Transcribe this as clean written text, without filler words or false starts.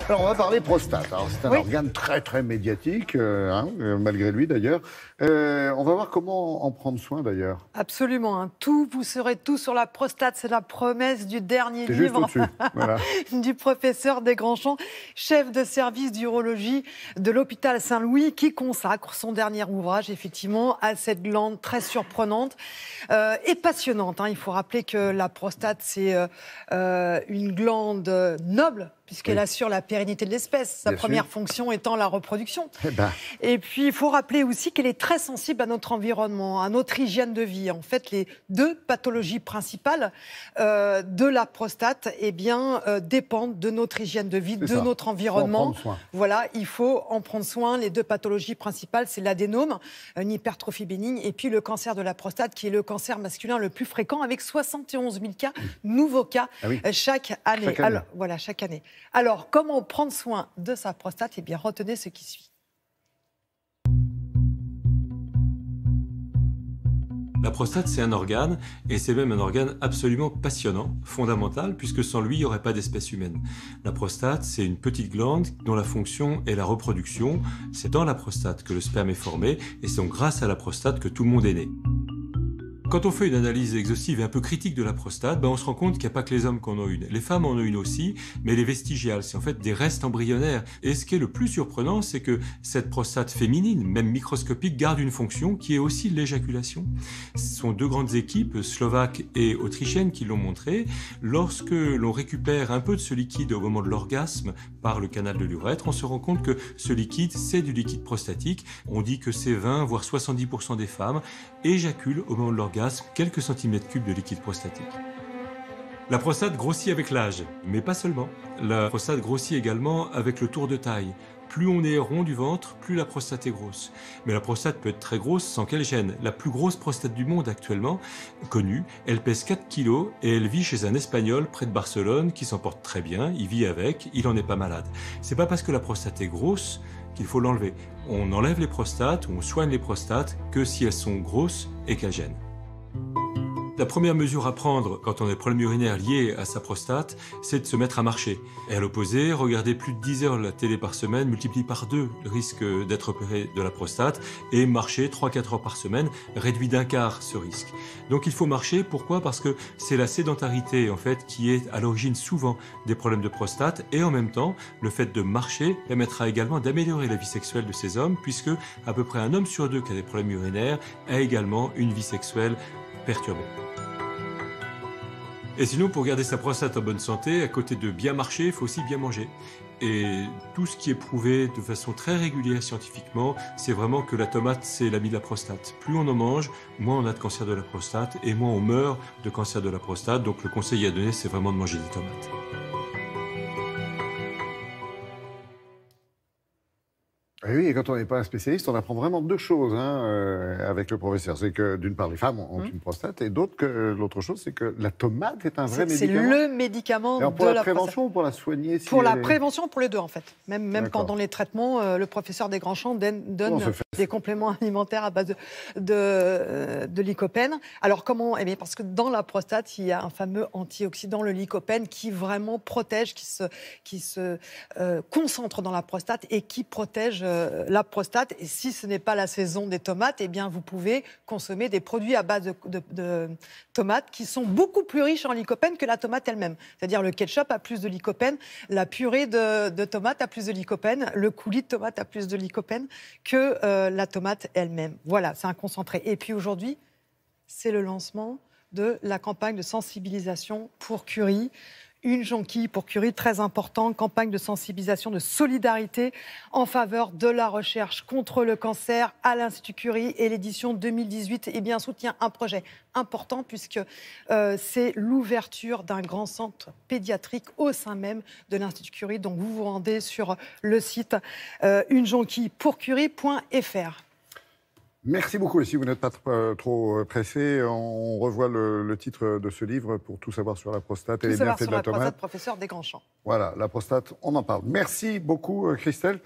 Alors, on va parler prostate. Alors, c'est un organe très, très médiatique, malgré lui d'ailleurs. On va voir comment en prendre soin d'ailleurs. Absolument. Vous saurez tout sur la prostate. C'est la promesse du dernier C'est juste livre au-dessus. Voilà. du professeur Desgrands-Champs, chef de service d'urologie de l'hôpital Saint-Louis, qui consacre son dernier ouvrage, effectivement, à cette glande très surprenante et passionnante. Il faut rappeler que la prostate, c'est une glande noble, puisqu'elle assure la pérennité de l'espèce, sa première fonction étant la reproduction. Et puis, il faut rappeler aussi qu'elle est très sensible à notre environnement, à notre hygiène de vie. En fait, les deux pathologies principales de la prostate dépendent de notre hygiène de vie, de notre environnement. Voilà, il faut en prendre soin. Les deux pathologies principales, c'est l'adénome, une hypertrophie bénigne, et puis le cancer de la prostate, qui est le cancer masculin le plus fréquent, avec 71 000 cas, nouveaux cas, chaque année. Alors, voilà, chaque année. Alors, comment prendre soin de sa prostate? Eh bien, retenez ce qui suit. La prostate, c'est un organe, et c'est même un organe absolument passionnant, fondamental, puisque sans lui, il n'y aurait pas d'espèce humaine. La prostate, c'est une petite glande dont la fonction est la reproduction. C'est dans la prostate que le sperme est formé, et c'est donc grâce à la prostate que tout le monde est né. Quand on fait une analyse exhaustive et un peu critique de la prostate, on se rend compte qu'il n'y a pas que les hommes qui en ont une. Les femmes en ont une aussi, mais elle est vestigiale. C'est en fait des restes embryonnaires. Et ce qui est le plus surprenant, c'est que cette prostate féminine, même microscopique, garde une fonction qui est aussi l'éjaculation. Ce sont deux grandes équipes, slovaques et autrichiennes, qui l'ont montré. Lorsque l'on récupère un peu de ce liquide au moment de l'orgasme par le canal de l'urètre, on se rend compte que ce liquide, c'est du liquide prostatique. On dit que c'est 20 voire 70% des femmes éjaculent au moment de l'orgasme quelques centimètres cubes de liquide prostatique. La prostate grossit avec l'âge, mais pas seulement. La prostate grossit également avec le tour de taille. Plus on est rond du ventre, plus la prostate est grosse. Mais la prostate peut être très grosse sans qu'elle gêne. La plus grosse prostate du monde actuellement, connue, elle pèse 4 kilos et elle vit chez un Espagnol près de Barcelone qui s'en porte très bien, il vit avec, il en est pas malade. C'est pas parce que la prostate est grosse qu'il faut l'enlever. On enlève les prostates, on soigne les prostates que si elles sont grosses et qu'elles gênent. La première mesure à prendre quand on a des problèmes urinaires liés à sa prostate, c'est de se mettre à marcher. Et à l'opposé, regarder plus de 10 heures la télé par semaine multiplie par 2 le risque d'être opéré de la prostate, et marcher 3-4 heures par semaine réduit d'un quart ce risque. Donc il faut marcher, pourquoi? Parce que c'est la sédentarité en fait qui est à l'origine souvent des problèmes de prostate, et en même temps, le fait de marcher permettra également d'améliorer la vie sexuelle de ces hommes, puisque à peu près un homme sur deux qui a des problèmes urinaires a également une vie sexuelle perturbée. Et sinon, pour garder sa prostate en bonne santé, à côté de bien marcher, il faut aussi bien manger. Et tout ce qui est prouvé de façon très régulière scientifiquement, c'est vraiment que la tomate, c'est l'ami de la prostate. Plus on en mange, moins on a de cancer de la prostate, et moins on meurt de cancer de la prostate. Donc le conseil à donner, c'est vraiment de manger des tomates. Et oui, et quand on n'est pas un spécialiste, on apprend vraiment deux choses avec le professeur. C'est que, d'une part, les femmes ont une prostate, et l'autre chose, c'est que la tomate est un vrai médicament. C'est le médicament de la prostate. Pour la prévention ou pour la soigner Pour la prévention, pour les deux, en fait. Même pendant les traitements, le professeur Desgrands-Champs donne des compléments alimentaires à base de lycopène. Alors, comment? Eh bien, parce que dans la prostate, il y a un fameux antioxydant, le lycopène, qui vraiment protège, qui se concentre dans la prostate et qui protège la prostate. Et si ce n'est pas la saison des tomates, eh bien vous pouvez consommer des produits à base de tomates qui sont beaucoup plus riches en lycopène que la tomate elle-même. C'est-à-dire le ketchup a plus de lycopène, la purée de tomate a plus de lycopène, le coulis de tomate a plus de lycopène que la tomate elle-même. Voilà, c'est un concentré. Et puis aujourd'hui, c'est le lancement de la campagne de sensibilisation pour Curie. Une jonquille pour Curie, très important, campagne de sensibilisation, de solidarité en faveur de la recherche contre le cancer à l'Institut Curie. Et l'édition 2018 soutient un projet important puisque c'est l'ouverture d'un grand centre pédiatrique au sein même de l'Institut Curie. Donc vous vous rendez sur le site unejonquillepourcurie.fr. Merci beaucoup. Et si vous n'êtes pas trop pressé, on revoit le titre de ce livre pour tout savoir sur la prostate et les bienfaits de la tomate. Professeur Desgrands-Champs. Voilà, la prostate, on en parle. Merci beaucoup, Christelle.